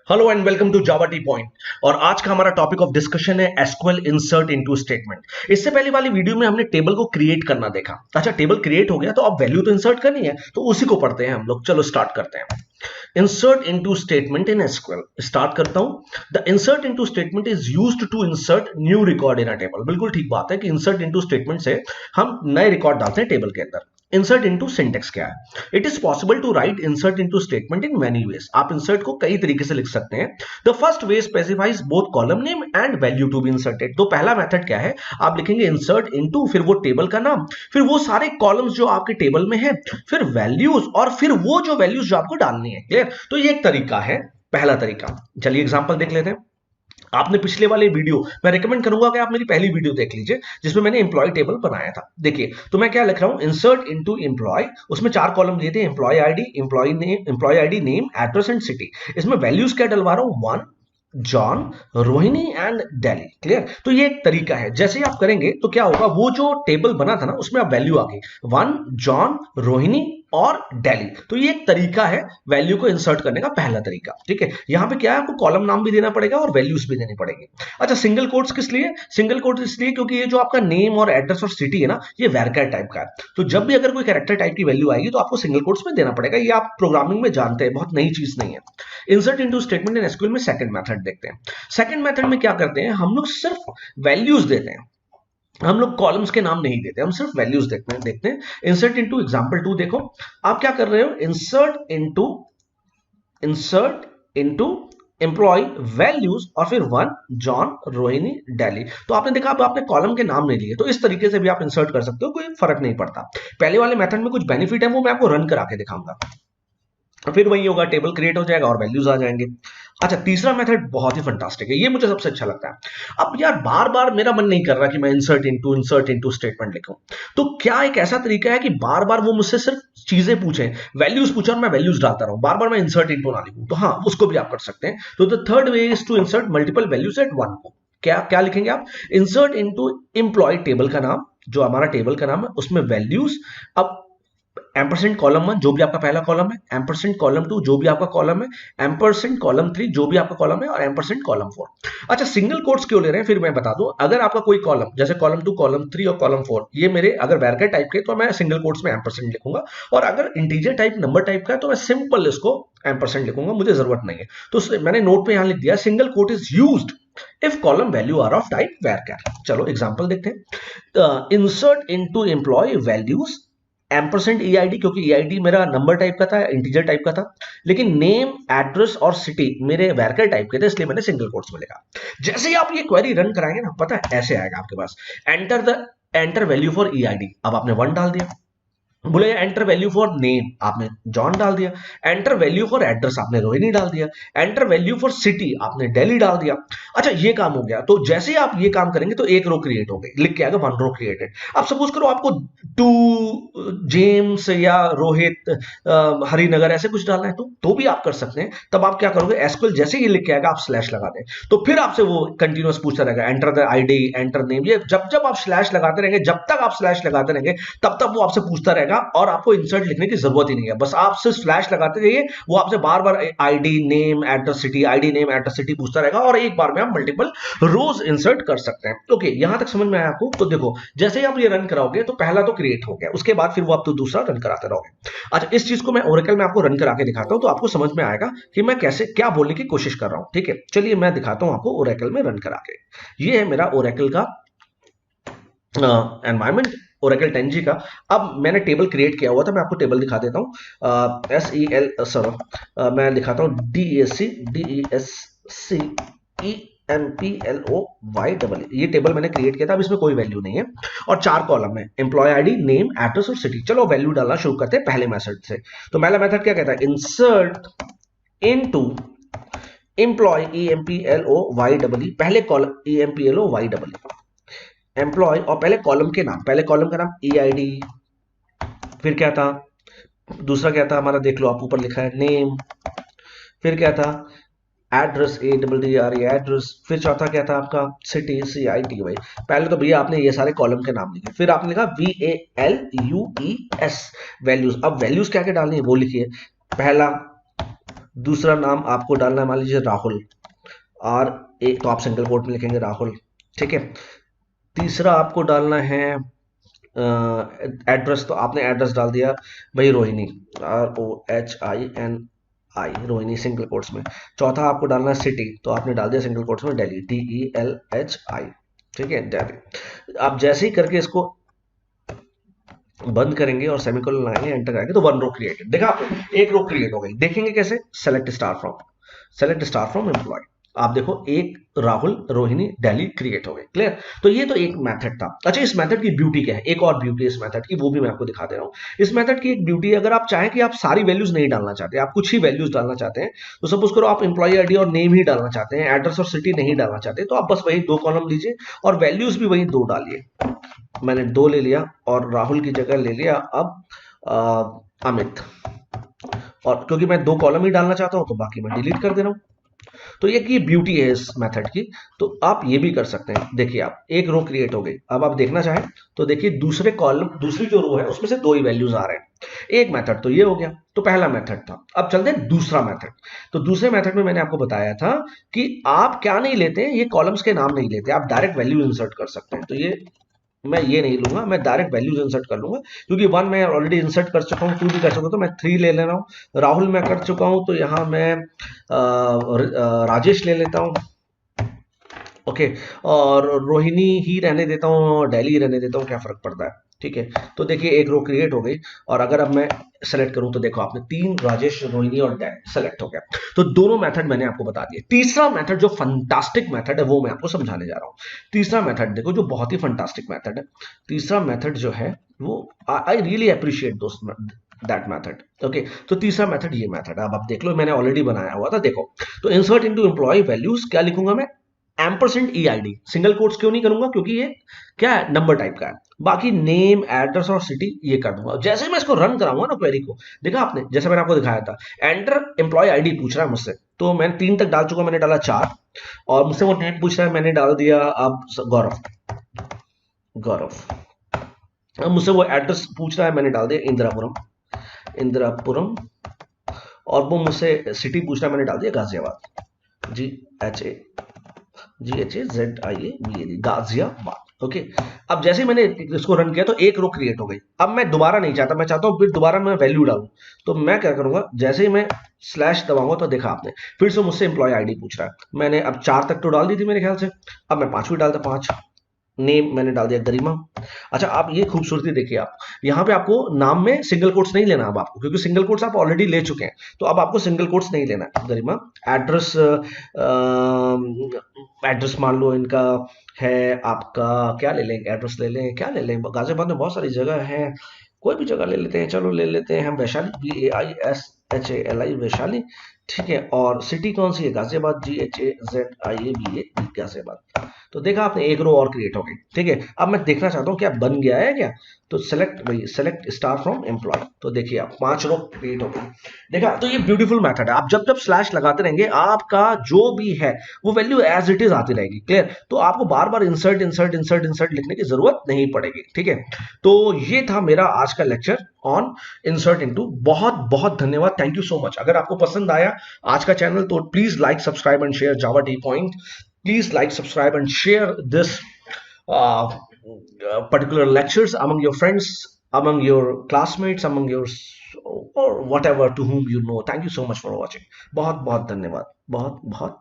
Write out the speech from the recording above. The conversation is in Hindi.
Hello and welcome to Java T point. और आज का हमारा टॉपिक ऑफ डिस्कशन है एसक्यूएल इंसर्ट इनटू स्टेटमेंट। इससे पहले वाली वीडियो में हमने टेबल को क्रिएट करना देखा। अच्छा, टेबल क्रिएट हो गया तो अब वैल्यू तो इंसर्ट करनी है, तो उसी को पढ़ते हैं हम लोग। चलो स्टार्ट करते हैं। Insert into statement in SQL. Start करता हूं। The insert into statement is used to insert new record in a table. बिल्कुल ठीक बात है कि इंसर्ट इनटू स्टेटमेंट से हम नए रिकॉर्ड डालते हैं टेबल के अंदर। इंसर्ट इनटू सिंटेक्स क्या है? It is possible to write insert into statement in many ways. आप इंसर्ट को कई तरीके से लिख सकते हैं। The first way specifies both column name and value to be inserted. तो पहला मेथड क्या है? आप लिखेंगे इंसर्ट इनटू, फिर वो टेबल का नाम, फिर वो सारे कॉलम्स जो आपके टेबल में है, फिर वैल्यूज, और फिर वो जो वैल्यूज जो आपको डालनी है। क्लियर? तो ये एक तरीका है, पहला तरीका। चलिए एग्जांपल देख लेते हैं। आपने पिछले वाले वीडियो, मैं रिकमेंड करूंगा कि आप मेरी पहली वीडियो देख लीजिए जिसमें मैंने एम्प्लॉय टेबल बनाया था। देखिए तो मैं क्या लिख रहा हूं, इंसर्ट इनटू एम्प्लॉय। उसमें 4 कॉलम दिए थे, employ ID, employ ID, name, address and city. इसमें वैल्यूज क्या डलवा रहा हूं? 1, John, Rohini and Delhi. Clear? तो ये एक तरीका है। जैसे ही आप करेंगे तो क्या होगा, वो जो टेबल बना था ना उसमें आप वैल्यू आ गई 1, जॉन, रोहिणी और दिल्ली। तो ये एक तरीका है वैल्यू को इंसर्ट करने का, पहला तरीका। ठीक है? यहां पे क्या है, आपको कॉलम नाम भी देना पड़ेगा और वैल्यूज भी देनी पड़ेगी। अच्छा, सिंगल कोट्स किस लिए? सिंगल कोट्स इसलिए क्योंकि ये जो आपका नेम और एड्रेस और सिटी है ना, ये वैरकर टाइप का है। तो जब भी अगर कोई कैरेक्टर टाइप की वैल्यू आएगी तो आपको सिंगल कोट्स में देना पड़ेगा। ये आप प्रोग्रामिंग में जानते हैं, बहुत नई चीज नहीं है। Insert into statement in SQL में सेकंड मेथड देखते हैं। सेकंड मेथड में क्या करते हैं, हम लोग सिर्फ वैल्यूज देते हैं। हम लोग कॉलम्स के नाम नहीं देते, हम सिर्फ वैल्यूज देखते हैं। इंसर्ट इनटू एग्जांपल 2 देखो। आप क्या कर रहे हो, इंसर्ट इनटू एम्प्लॉय वैल्यूज और फिर 1, जॉन, रोहिणी, दिल्ली। तो आपने देखा, अब आपने कॉलम के नाम नहीं लिए। तो इस तरीके से भी आप इंसर्ट कर सकते हो, कोई फर्क नहीं पड़ता। पहले वाले मेथड में कुछ बेनिफिट है, वो मैं आपको रन करा के दिखाऊंगा। फिर वही होगा, टेबल क्रिएट हो जाएगा और वैल्यूज आ जाएंगे। अच्छा, तीसरा मेथड बहुत ही फंटास्टिक है, ये मुझे सबसे अच्छा लगता है। अब यार बार बार मेरा मन नहीं कर रहा कि मैं इंसर्ट इनटू स्टेटमेंट लिखूं। तो क्या एक ऐसा तरीका है कि बार बार वो मुझसे सिर्फ चीजें पूछे, वैल्यूज पूछे और मैं वैल्यूज डालता रहूं, बार बार मैं इंसर्ट इनटू ना लिखूं? तो हाँ, उसको भी आप कर सकते हैं। तो the third way is to insert multiple values at one go. क्या क्या लिखेंगे आप? इंसर्ट इनटू एम्प्लॉय टेबल का नाम, जो हमारा टेबल का नाम है, उसमें वैल्यूज। अब एम्परसेंट कॉलम 1 जो भी आपका पहला कॉलम है, एम्परसेंट कॉलम 2 जो भी आपका कॉलम है, एम्परसेंट कॉलम 3 जो भी आपका कॉलम है, और एम्परसेंट कॉलम 4। अच्छा, सिंगल कोट्स क्यों ले रहे हैं फिर मैं बता दूं। अगर आपका कोई कॉलम, जैसे कॉलम 2, कॉलम 3 और कॉलम 4, ये मेरे अगर वैरकर टाइप के, तो मैं सिंगल कोट्स में एम्परसेंट लिखूंगा। और अगर इंटीजर टाइप, नंबर टाइप का है, तो मैं सिंपल इसको एम्परसेंट लिखूंगा, मुझे जरूरत नहीं है। तो मैंने नोट पे यहां लिख दिया, single quote is used if column value are of type varchar. चलो एग्जांपल देखते हैं। Insert into employ values ampersand EID, क्योंकि ईआईडी मेरा नंबर टाइप का था, इंटीजर टाइप का था, लेकिन नेम, एड्रेस और सिटी मेरे वैरकर टाइप के थे, इसलिए मैंने सिंगल कोट्स में लिखा। जैसे ही आप ये क्वेरी रन कराएंगे ना, पता है ऐसे आएगा आपके पास, एंटर वैल्यू फॉर ईआईडी। अब आपने 1 डाल दिया। बोले एंटर वैल्यू फॉर नेम, आपने जॉन डाल दिया। एंटर वैल्यू फॉर एड्रेस, आपने रोहिणी डाल दिया। एंटर वैल्यू फॉर सिटी, आपने दिल्ली डाल दिया। अच्छा, ये काम हो गया। तो जैसे ही आप ये काम करेंगे तो एक रो क्रिएट हो गई, लिख के आएगा 1 रो क्रिएटेड। अब सपोज करो आपको टू जेम्स या रोहित, हरिनगर ऐसे कुछ डालना है, तो भी आप कर सकते हैं। तब आप क्या करोगे, एसक्यूएल जैसे ही लिख के आएगा आप स्लैश लगा दें, तो फिर आपसे वो कंटिन्यूअस पूछता रहेगा, enter the ID, enter name. ये जब जब आप स्लैश लगाते रहेंगे, जब तक आप स्लैश लगाते रहेंगे, तब तक वो आपसे पूछता रहेगा और आपको इंसर्ट लिखने की जरूरत ही नहीं है। बस आप सिर्फ स्लैश लगाते जाइए, वो आपसे बार बार ID, name, address, city, ID, name, address, city पूछता रहेगा, और एक बार में आप मल्टीपल रोज इंसर्ट कर सकते हैं। ओके, यहां तक समझ में आया आपको? तो देखो, जैसे ही आप ये रन कराओगे तो पहला तो क्रिएट हो गया, उसके बाद फिर वो आप तो दूसरा रन कराते रहोगे। अच्छा, इस चीज को मैं ओरेकल में आपको रन करा के दिखाता हूं, तो आपको समझ में आएगा कि मैं कैसे क्या बोलने की कोशिश कर रहा हूं। ठीक है, चलिए मैं दिखाता हूं आपको ओरेकल में रन करा के। ये है मेरा ओरेकल का एनवायरमेंट, ओरेकल 10G का। अब मैंने टेबल क्रिएट किया हुआ था, मैं आपको टेबल दिखा देता हूं। मैं दिखाता हूं, DESCEMPLOY, ये टेबल मैंने क्रिएट किया था। अब इसमें कोई वैल्यू नहीं है और 4 कॉलम है, एम्प्लॉय आईडी, नेम, एड्रेस और सिटी। चलो वैल्यू डालना शुरू करते हैं पहले मेथड से। तो पहला मेथड क्या कहता है, इंसर्ट इनटू एम्प्लॉय, EMPLOY, पहले कॉलम EMPLOY, एम्प्लॉय, और पहले कॉलम के नाम, पहले कॉलम का नाम EID, फिर क्या था, दूसरा क्या था हमारा, देख लो आप, ऊपर लिखा है नेम, फिर क्या था एड्रेस, ADDRE एड्रेस, फिर चौथा क्या था आपका सिटी, CITY। पहले तो भैया आपने ये सारे कॉलम के नाम लिखे, फिर आपने लिखा VALUES वैल्यूज। अब वैल्यूज क्या क्या डालनी है वो लिखिए। पहला दूसरा नाम आपको डालना है, मान लीजिए राहुल, और एक तो आप सिंगल कोट में लिखेंगे राहुल, ठीक है। तीसरा आपको डालना है एड्रेस, तो आपने एड्रेस डाल दिया भाई Rohini, ROHINI, Rohini single quotes में। चौथा आपको डालना है सिटी, तो आपने डाल दिया सिंगल कोट्स में दिल्ली, DELHI, ठीक है, दिल्ली। आप जैसे ही करके इसको बंद करेंगे और सेमीकोलन लगाएंगे, एंटर करेंगे, तो वन रो क्रिएटेड, देखा आपने, एक रो क्रिएट हो गई। देखेंगे कैसे, सेलेक्ट स्टार फ्रॉम एम्प्लॉय, आप देखो एक राहुल रोहिणी दिल्ली क्रिएट हो गए, क्लियर। तो ये तो एक मेथड था। अच्छा, इस मेथड की ब्यूटी क्या है, एक और ब्यूटी इस मेथड की, वो भी मैं आपको दिखा दे रहा हूँ। इस मेथड की एक ब्यूटी, अगर आप चाहें कि आप सारी वैल्यूज नहीं डालना चाहते, आप कुछ ही वैल्यूज डालना चाहते हैं, तो सपोज करो आप एम्प्लॉय आईडी और नेम ही डालना चाहते हैं, एड्रेस और सिटी नहीं डालना चाहते, तो आप बस वही दो कॉलम लीजिए और वैल्यूज भी वही दो डालिए। मैंने दो ले लिया और राहुल की जगह ले लिया अब अमित, और क्योंकि मैं दो कॉलम ही डालना चाहता हूं तो बाकी मैं डिलीट कर दे रहा हूं। तो ये की ब्यूटी है इस मेथड की। तो आप ये भी कर सकते हैं, देखिए आप एक रो क्रिएट हो गई, अब आप देखना चाहें तो देखिए दूसरे कॉलम, दूसरी जो रो है उसमें से दो ही वैल्यूज आ रहे हैं। एक मेथड तो ये हो गया, तो पहला मेथड था। अब चलते हैं दूसरा मेथड। तो दूसरे मेथड में मैंने आपको बताया था कि आप क्या नहीं लेते, ये कॉलम्स के नाम नहीं लेते, आप डायरेक्ट वैल्यूज इंसर्ट कर सकते हैं। तो ये मैं ये नहीं लूंगा, मैं डायरेक्ट वैल्यूज इंसर्ट कर लूंगा, क्योंकि वन मैं ऑलरेडी इंसर्ट कर चुका हूँ, टू भी कर चुका हूँ, तो मैं थ्री ले ले रहा हूँ। राहुल मैं कर चुका हूँ, तो यहाँ मैं राजेश ले लेता हूँ, ओके। और रोहिणी ही रहने देता हूँ, दिल्ली रहने देता हूँ, क्या फर्क पड़ता है, ठीक है। तो देखिए एक रो क्रिएट हो गई, और अगर अब मैं सेलेक्ट करूं तो देखो आपने तीन, राजेश रोहिणी और सेलेक्ट हो गया। तो दोनों मेथड मैंने आपको बता दिए। तीसरा मेथड जो फंटास्टिक मेथड है वो मैं आपको समझाने जा रहा हूं। तीसरा मेथड देखो, जो बहुत ही फंटास्टिक मेथड है। तीसरा मेथड जो है वो, आई रियली अप्रिशिएट दोस्त दैट मेथड, ओके। तो तीसरा मेथड ये मेथड है, अब आप देख लो, मैंने ऑलरेडी बनाया हुआ था, देखो। तो इंसर्ट इनटू एम्प्लॉय वैल्यूज क्या लिखूंगा मैं, %EID, सिंगल कोट्स क्यों नहीं करूंगा, क्योंकि ये क्या है, नंबर टाइप का है। बाकी नेम, एड्रेस और सिटी ये कर दूंगा। जैसे ही मैं इसको रन कराऊंगा ना क्वेरी को, देखा आपने, जैसे मैंने आपको दिखाया था, एंटर एम्प्लॉय आईडी पूछ रहा है मुझसे, तो मैंने 3 तक डाल चुका, मैंने डाला 4, और मुझसे वो नेम पूछ रहा है, मैंने डाल दिया अब गौरव, गौरव। अब मुझसे वो एड्रेस पूछ रहा है, मैंने डाल दिया इंदिरापुरम, इंदिरापुरम। और वो मुझसे सिटी पूछ रहा है, मैंने डाल दिया गाजियाबाद, GHAZIABAD, गाजियाबाद, ओके। अब जैसे ही मैंने इसको रन किया तो एक रो क्रिएट हो गई। अब मैं दोबारा नहीं चाहता, मैं चाहता हूं फिर दोबारा मैं वैल्यू डालूं। तो मैं क्या करूंगा, जैसे ही मैं स्लैश दबाऊंगा तो देखा आपने, फिर से मुझसे एम्प्लॉय आईडी पूछ रहा है। मैंने अब 4 तक तो डाल दी थी मेरे ख्याल से, अब मैं पांचवी डालता, 5। नेम मैंने डाल दिया गरिमा। अच्छा, आप ये खूबसूरती देखिए, आप यहाँ पे आपको नाम में सिंगल कोट्स नहीं लेना अब आपको, क्योंकि सिंगल कोट्स आप ऑलरेडी ले चुके हैं, तो अब आपको सिंगल कोट्स नहीं लेना है। गरिमा, एड्रेस, एड्रेस मान लो इनका है, आपका क्या ले लें, एड्रेस ले लें, क्या ले लें, गाजियाबाद में बहुत सारी जगह है, कोई भी जगह ले लेते हैं, चलो ले लेते हैं हम वैशाली, VAISHALI, वैशाली, ठीक है। और सिटी कौन सी है, गाजियाबाद, GHAZIABAD, गाजियाबाद। तो देखा आपने एक रो और क्रिएट हो गई, ठीक है। अब मैं देखना चाहता हूँ क्या बन गया है क्या, तो सेलेक्ट स्टार फ्रॉम एम्प्लॉय, तो देखिए आप 5 रो क्रिएट हो गई, देखा। तो ये ब्यूटीफुल मेथड है, आप जब जब स्लैश लगाते रहेंगे, आपका जो भी है वो वैल्यू एज इट इज आती रहेगी, क्लियर। तो आपको बार बार इंसर्ट इंसर्ट इंसर्ट इंसर्ट लिखने की जरूरत नहीं पड़ेगी, ठीक है। तो ये था मेरा आज का लेक्चर ऑन इंसर्ट इनटू। बहुत बहुत धन्यवाद, थैंक यू सो मच। अगर आपको पसंद आया आज का चैनल तो please like, subscribe and share Java T point. Please like, subscribe, and share this particular lectures among your friends, among your classmates, among your or whatever to whom you know. Thank you so much for watching. बहुत बहुत धन्यवाद, बहुत बहुत